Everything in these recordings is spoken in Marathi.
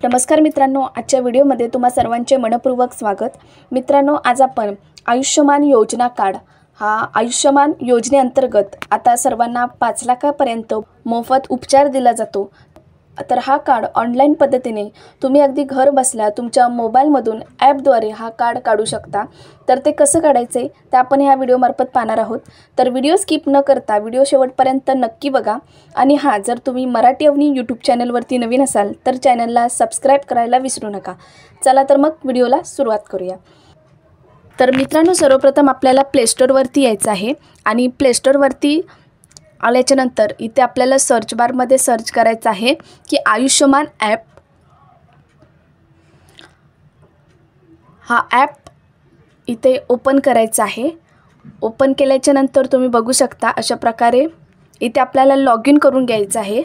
नमस्कार मित्रांनो, आजच्या व्हिडिओमध्ये तुम्हा सर्वांचे मनपूर्वक स्वागत। मित्रांनो, आज आपण आयुष्यमान योजना कार्ड हा आयुष्यमान योजनेअंतर्गत आता सर्वांना 5 लाखापर्यंत मोफत उपचार दिला जातो। तर हा कार्ड ऑनलाईन पद्धतीने तुम्ही अगदी घर बसल्या तुमच्या मोबाईलमधून ॲपद्वारे हा कार्ड काढू शकता। तर ते कसं काढायचे ते आपण ह्या व्हिडिओमार्फत पाहणार आहोत। तर व्हिडिओ स्किप न करता व्हिडिओ शेवटपर्यंत नक्की बघा। आणि जर तुम्ही मराठी अवनी यूट्यूब चॅनलवरती नवीन असाल तर चॅनलला सबस्क्राईब करायला विसरू नका। चला तर मग व्हिडिओला सुरुवात करूया। तर मित्रांनो, सर्वप्रथम आपल्याला प्ले स्टोअरवरती यायचं आहे आणि प्ले स्टोअरवरती आल्याच्या नंतर इथे आपल्याला सर्च बारमध्ये सर्च करायचं आहे की आयुष्यमान ॲप। हा ॲप इथे ओपन करायचा आहे। ओपन केल्याच्या नंतर तुम्ही बघू शकता अशा प्रकारे इथे आपल्याला लॉग इन करून घ्यायचं आहे।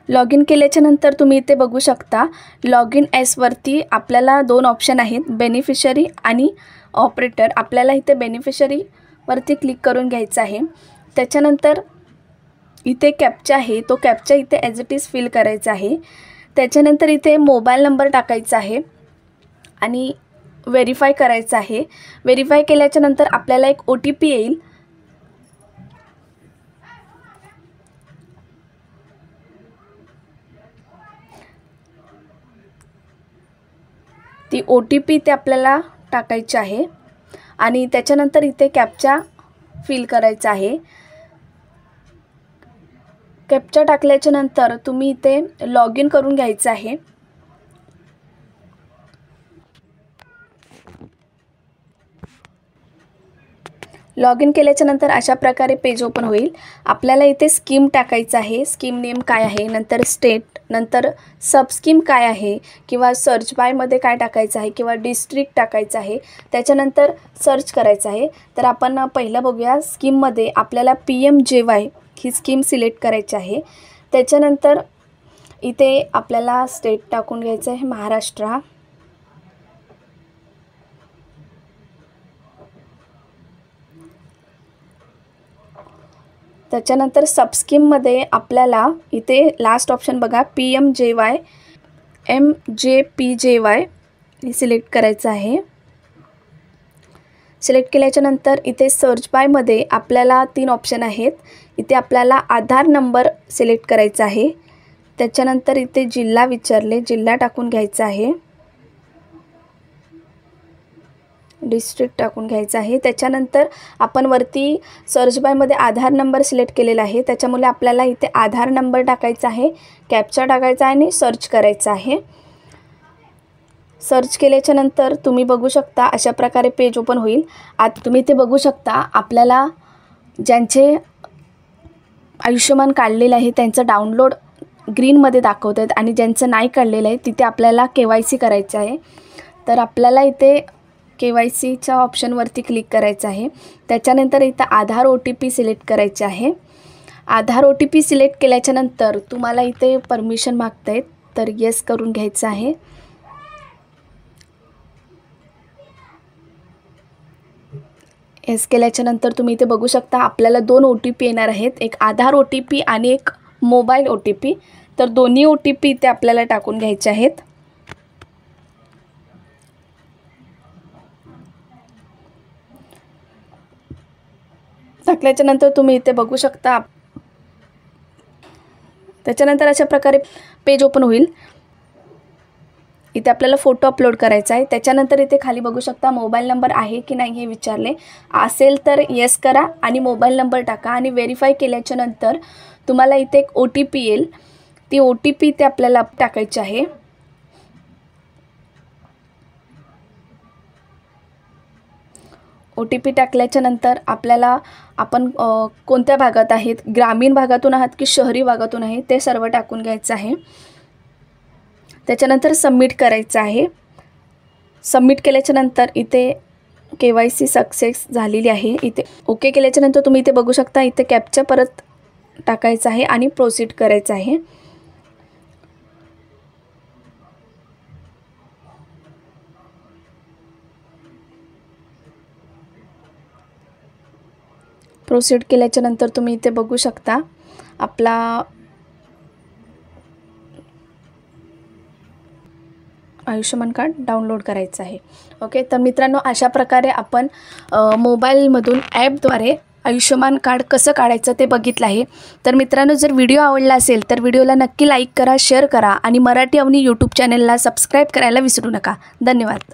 लॉग इन केल्याच्या नंतर तुम्ही इथे बघू शकता लॉग इन ॲसवरती आपल्याला 2 ऑप्शन आहेत, बेनिफिशरी आणि ऑपरेटर। आपल्याला इथे बेनिफिशरी वरती क्लिक करून घ्यायचं आहे। त्याच्यानंतर इथे कॅप्चा आहे, तो कॅप्चा इथे ॲज इट इज फिल करायचा आहे। त्याच्यानंतर इथे मोबाईल नंबर टाकायचा आहे आणि व्हेरीफाय करायचं आहे। व्हेरीफाय केल्याच्या नंतर आपल्याला एक OTP येईल। ती OTP इथे आपल्याला टाकायची आहे आणि त्याच्यानंतर इथे कॅप्चा फिल करायचा आहे। कॅप्चा टाकल्याच्या नंतर तुम्ही इथे लॉग इन करून घ्यायचं आहे। लॉग इन केल्याच्या नंतर अशा प्रकारे पेज ओपन होईल। आपल्याला इथे स्कीम टाकायचं आहे, स्कीम नेम काय आहे, नंतर स्टेट, नंतर सब स्कीम काय आहे किंवा सर्च बायमध्ये काय टाकायचं आहे किंवा डिस्ट्रिक्ट टाकायचं आहे। त्याच्यानंतर सर्च करायचं आहे। तर आपण पहिलं बघूया, स्कीममध्ये आपल्याला PMJY ही स्कीम सिलेक्ट करायची आहे। त्याच्यानंतर इथे आपल्याला स्टेट टाकून घ्यायचं आहे, महाराष्ट्र। त्याच्यानंतर सबस्कीममध्ये आपल्याला इथे लास्ट ऑप्शन बघा, PMJY MJPJY हे सिलेक्ट करायचं आहे। सिलेक्ट केल्याच्या नंतर इथे सर्च बायमध्ये आपल्याला 3 ऑप्शन आहेत। इथे आपल्याला आधार नंबर सिलेक्ट करायचा आहे। त्याच्यानंतर इथे जिल्हा विचारले, जिल्हा टाकून घ्यायचा आहे, डिस्ट्रिक्ट टाकून घ्यायचं आहे। त्याच्यानंतर आपण वरती सर्च बायमध्ये आधार नंबर सिलेक्ट केलेला आहे, त्याच्यामुळे आपल्याला इथे आधार नंबर टाकायचा आहे, कॅप्चा टाकायचा आहे आणि सर्च करायचं आहे। सर्च केल्याच्या नंतर तुम्ही बघू शकता अशा प्रकारे पेज ओपन होईल। आता तुम्ही इथे बघू शकता आपल्याला ज्यांचे आयुष्यमान काढलेलं आहे त्यांचं डाउनलोड ग्रीनमध्ये दाखवत आहेत आणि ज्यांचं नाही काढलेलं आहे तिथे आपल्याला KYC करायचं आहे। तर आपल्याला इथे KYCच्या ऑप्शनवरती क्लिक करायचं आहे। त्याच्यानंतर इथं आधार OTP सिलेक्ट करायचे आहे। आधार OTP सिलेक्ट केल्याच्या नंतर तुम्हाला इथे परमिशन मागत आहेत, तर येस करून घ्यायचं आहे। येस केल्याच्या नंतर तुम्ही इथे बघू शकता आपल्याला 2 OTP येणार आहेत, एक आधार OTP आणि एक मोबाईल OTP। तर दोन्ही OTP इथे आपल्याला टाकून घ्यायचे आहेत। टाकल्याच्या नंतर तुम्ही इथे बघू शकता त्याच्यानंतर अशा प्रकारे पेज ओपन होईल। इथे आपल्याला फोटो अपलोड करायचा आहे। त्याच्यानंतर इथे खाली बघू शकता मोबाईल नंबर आहे की नाही हे विचारले, असेल तर येस करा आणि मोबाईल नंबर टाका आणि व्हेरीफाय केल्याच्या नंतर तुम्हाला इथे एक OTP येईल, ती OTP इथे आपल्याला टाकायची आहे। OTP टाकल्याच्या नंतर आपल्याला आपण कोणत्या भागात आहेत, ग्रामीण भागातून आहात की शहरी भागातून आहे ते सर्व टाकून घ्यायचं आहे। त्याच्यानंतर सबमिट करायचं आहे। सबमिट केल्याच्या नंतर इथे KYC सक्सेस झालेली आहे। इथे ओके केल्याच्या नंतर तुम्ही इथे बघू शकता इथे कॅप्चा परत टाकायचा आहे आणि प्रोसीड करायचं आहे। प्रोसीड केल्याच्या नंतर तुम्ही इथे बघू शकता आपला आयुष्यमान कार्ड डाउनलोड करायचं आहे. ओके, तर मित्रांनो अशा प्रकारे आपण मोबाईलमधून ॲपद्वारे आयुष्यमान कार्ड कसं काढायचं ते बघितलं आहे. तर मित्रांनो जर व्हिडिओ आवडला असेल तर व्हिडिओला नक्की लाईक करा, शेअर करा आणि मराठी अवनी यूट्यूब चॅनलला सबस्क्राईब करायला विसरू नका. धन्यवाद.